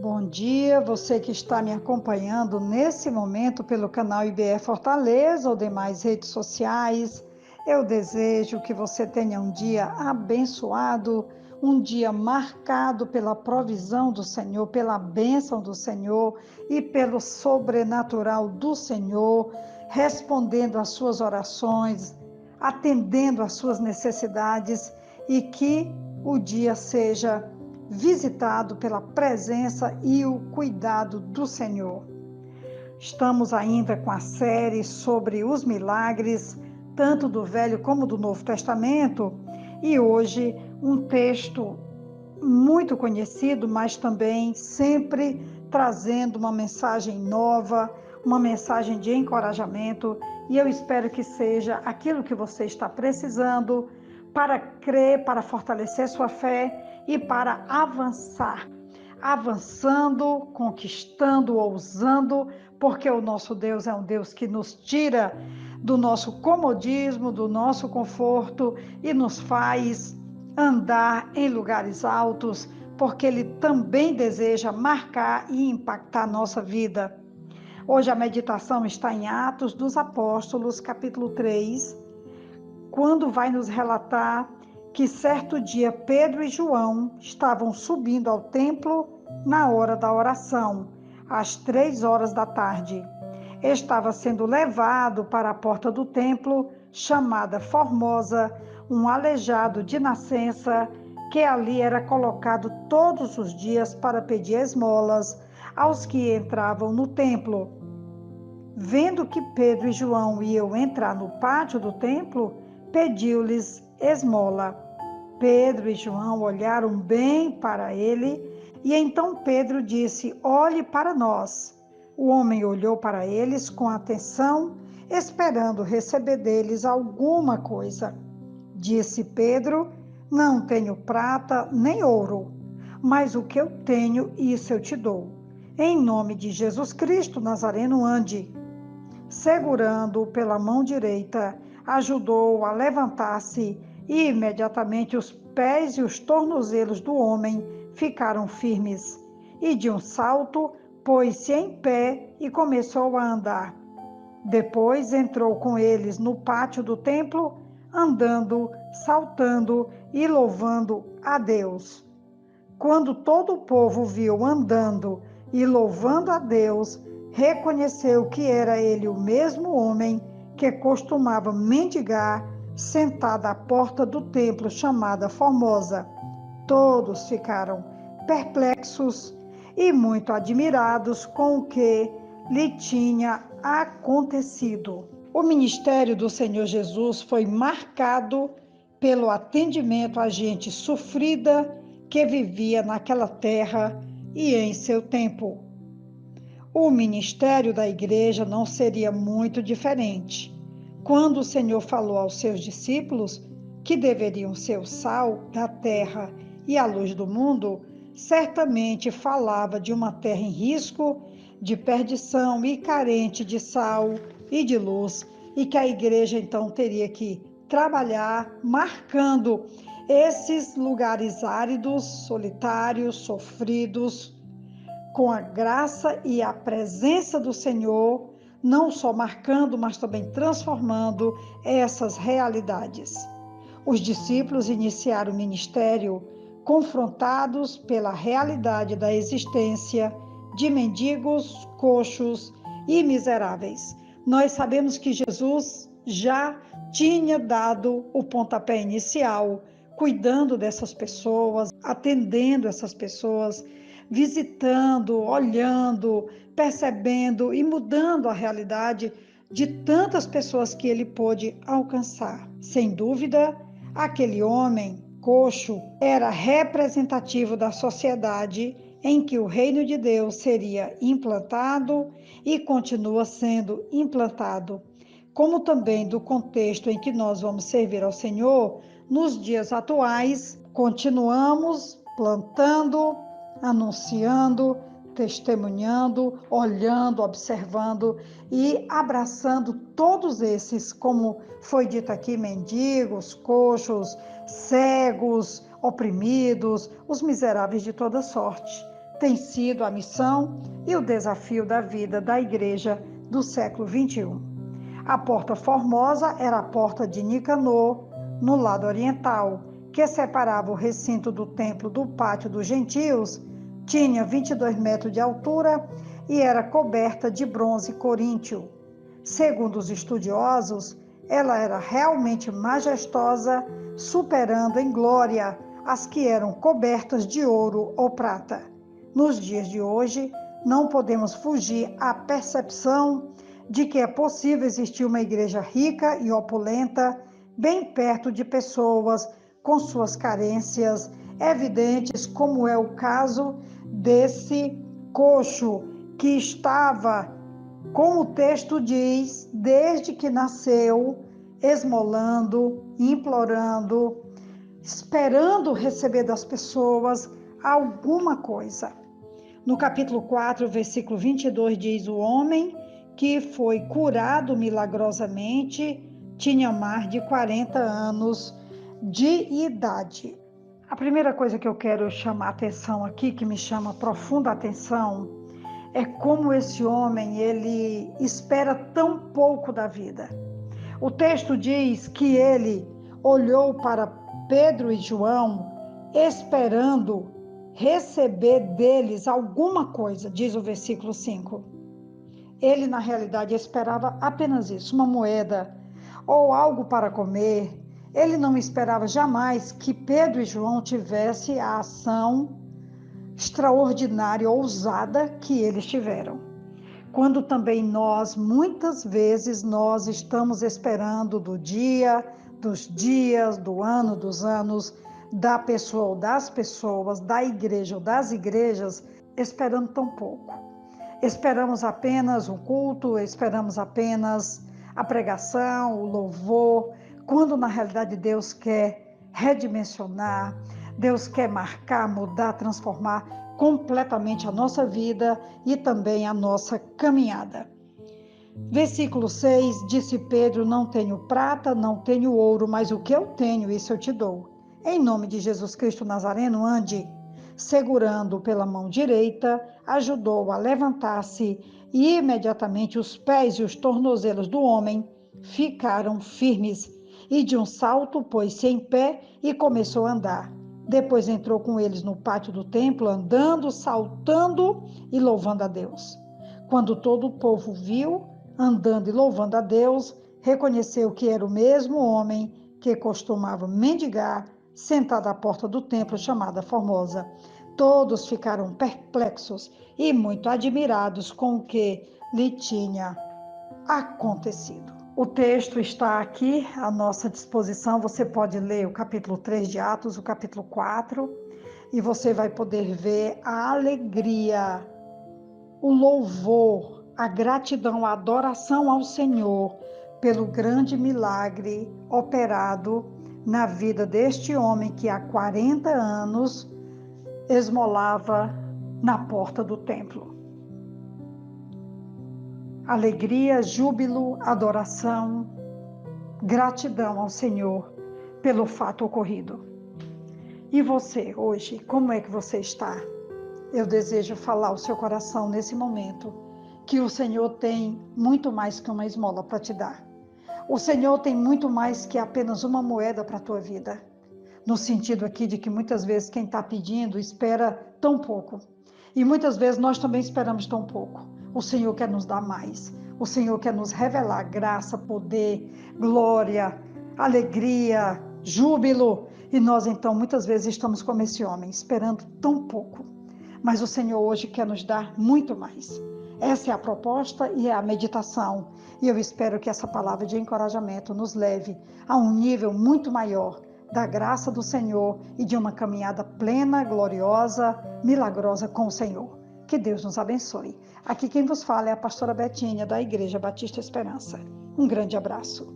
Bom dia, você que está me acompanhando nesse momento pelo canal IBE Fortaleza ou demais redes sociais. Eu desejo que você tenha um dia abençoado, um dia marcado pela provisão do Senhor, pela bênção do Senhor e pelo sobrenatural do Senhor, respondendo às suas orações, atendendo às suas necessidades e que o dia seja visitado pela presença e o cuidado do Senhor. Estamos ainda com a série sobre os milagres, tanto do Velho como do Novo Testamento, e hoje um texto muito conhecido, mas também sempre trazendo uma mensagem nova, uma mensagem de encorajamento, e eu espero que seja aquilo que você está precisando para crer, para fortalecer sua fé e para avançar. Avançando, conquistando, ousando, porque o nosso Deus é um Deus que nos tira do nosso comodismo, do nosso conforto e nos faz andar em lugares altos, porque Ele também deseja marcar e impactar a nossa vida. Hoje a meditação está em Atos dos Apóstolos, capítulo 3, quando vai nos relatar que certo dia Pedro e João estavam subindo ao templo na hora da oração, às 3 horas da tarde. Estava sendo levado para a porta do templo, chamada Formosa, um aleijado de nascença, que ali era colocado todos os dias para pedir esmolas aos que entravam no templo. Vendo que Pedro e João iam entrar no pátio do templo, pediu-lhes esmola. Pedro e João olharam bem para ele, e então Pedro disse: "Olhe para nós." O homem olhou para eles com atenção, esperando receber deles alguma coisa. Disse Pedro: "Não tenho prata nem ouro, mas o que eu tenho, isso eu te dou. Em nome de Jesus Cristo Nazareno, ande." Segurando-o pela mão direita, ajudou-o a levantar-se e imediatamente os pés e os tornozelos do homem ficaram firmes. E de um salto, pôs-se em pé e começou a andar. Depois entrou com eles no pátio do templo, andando, saltando e louvando a Deus. Quando todo o povo viu andando e louvando a Deus, reconheceu que era ele o mesmo homem que costumava mendigar sentado à porta do templo chamada Formosa. Todos ficaram perplexos e muito admirados com o que lhe tinha acontecido. O ministério do Senhor Jesus foi marcado pelo atendimento à gente sofrida que vivia naquela terra e em seu tempo. O ministério da igreja não seria muito diferente. Quando o Senhor falou aos seus discípulos que deveriam ser o sal da terra e a luz do mundo, certamente falava de uma terra em risco, de perdição e carente de sal e de luz, e que a igreja então teria que trabalhar marcando esses lugares áridos, solitários, sofridos, com a graça e a presença do Senhor, não só marcando, mas também transformando essas realidades. Os discípulos iniciaram o ministério confrontados pela realidade da existência de mendigos, coxos e miseráveis. Nós sabemos que Jesus já tinha dado o pontapé inicial, cuidando dessas pessoas, atendendo essas pessoas, visitando, olhando, percebendo e mudando a realidade de tantas pessoas que ele pôde alcançar. Sem dúvida, aquele homem coxo era representativo da sociedade em que o reino de Deus seria implantado e continua sendo implantado, como também do contexto em que nós vamos servir ao Senhor nos dias atuais. Continuamos plantando, anunciando, testemunhando, olhando, observando e abraçando todos esses, como foi dito aqui, mendigos, coxos, cegos, oprimidos, os miseráveis de toda sorte. tem sido a missão e o desafio da vida da igreja do século XXI. A Porta Formosa era a porta de Nicanor, no lado oriental, que separava o recinto do templo do pátio dos gentios. Tinha 22 metros de altura e era coberta de bronze coríntio. Segundo os estudiosos, ela era realmente majestosa, superando em glória as que eram cobertas de ouro ou prata. Nos dias de hoje, não podemos fugir à percepção de que é possível existir uma igreja rica e opulenta, bem perto de pessoas com suas carências evidentes, como é o caso desse coxo que estava, como o texto diz, desde que nasceu, esmolando, implorando, esperando receber das pessoas alguma coisa. No capítulo 4, versículo 22, diz: o homem que foi curado milagrosamente tinha mais de 40 anos de idade. A primeira coisa que eu quero chamar a atenção aqui, que me chama profunda atenção, é como esse homem, ele espera tão pouco da vida. O texto diz que ele olhou para Pedro e João, esperando receber deles alguma coisa, diz o versículo 5. Ele, na realidade, esperava apenas isso, uma moeda ou algo para comer. Ele não esperava jamais que Pedro e João tivessem a ação extraordinária, ousada que eles tiveram. Quando também nós, muitas vezes, nós estamos esperando do dia, dos dias, do ano, dos anos, da pessoa ou das pessoas, da igreja ou das igrejas, esperando tão pouco. Esperamos apenas o culto, esperamos apenas a pregação, o louvor, quando na realidade Deus quer redimensionar, Deus quer marcar, mudar, transformar completamente a nossa vida e também a nossa caminhada. Versículo 6, disse Pedro: não tenho prata, não tenho ouro, mas o que eu tenho, isso eu te dou. Em nome de Jesus Cristo Nazareno, ande. Segurando pela mão direita, ajudou a levantar-se e imediatamente os pés e os tornozelos do homem ficaram firmes. E de um salto pôs-se em pé e começou a andar. Depois entrou com eles no pátio do templo, andando, saltando e louvando a Deus. Quando todo o povo viu, andando e louvando a Deus, reconheceu que era o mesmo homem que costumava mendigar, sentado à porta do templo chamada Formosa. Todos ficaram perplexos e muito admirados com o que lhe tinha acontecido. O texto está aqui à nossa disposição. Você pode ler o capítulo 3 de Atos, o capítulo 4, e você vai poder ver a alegria, o louvor, a gratidão, a adoração ao Senhor pelo grande milagre operado na vida deste homem que há 40 anos esmolava na porta do templo. Alegria, júbilo, adoração, gratidão ao Senhor pelo fato ocorrido. E você, hoje, como é que você está? Eu desejo falar ao seu coração nesse momento que o Senhor tem muito mais que uma esmola para te dar. O Senhor tem muito mais que apenas uma moeda para a tua vida. No sentido aqui de que muitas vezes quem está pedindo espera tão pouco. E muitas vezes nós também esperamos tão pouco. O Senhor quer nos dar mais. O Senhor quer nos revelar graça, poder, glória, alegria, júbilo. E nós então muitas vezes estamos como esse homem, esperando tão pouco. Mas o Senhor hoje quer nos dar muito mais. Essa é a proposta e é a meditação. E eu espero que essa palavra de encorajamento nos leve a um nível muito maior da graça do Senhor e de uma caminhada plena, gloriosa, milagrosa com o Senhor. Que Deus nos abençoe. Aqui quem vos fala é a pastora Betinha, da Igreja Batista Esperança. Um grande abraço.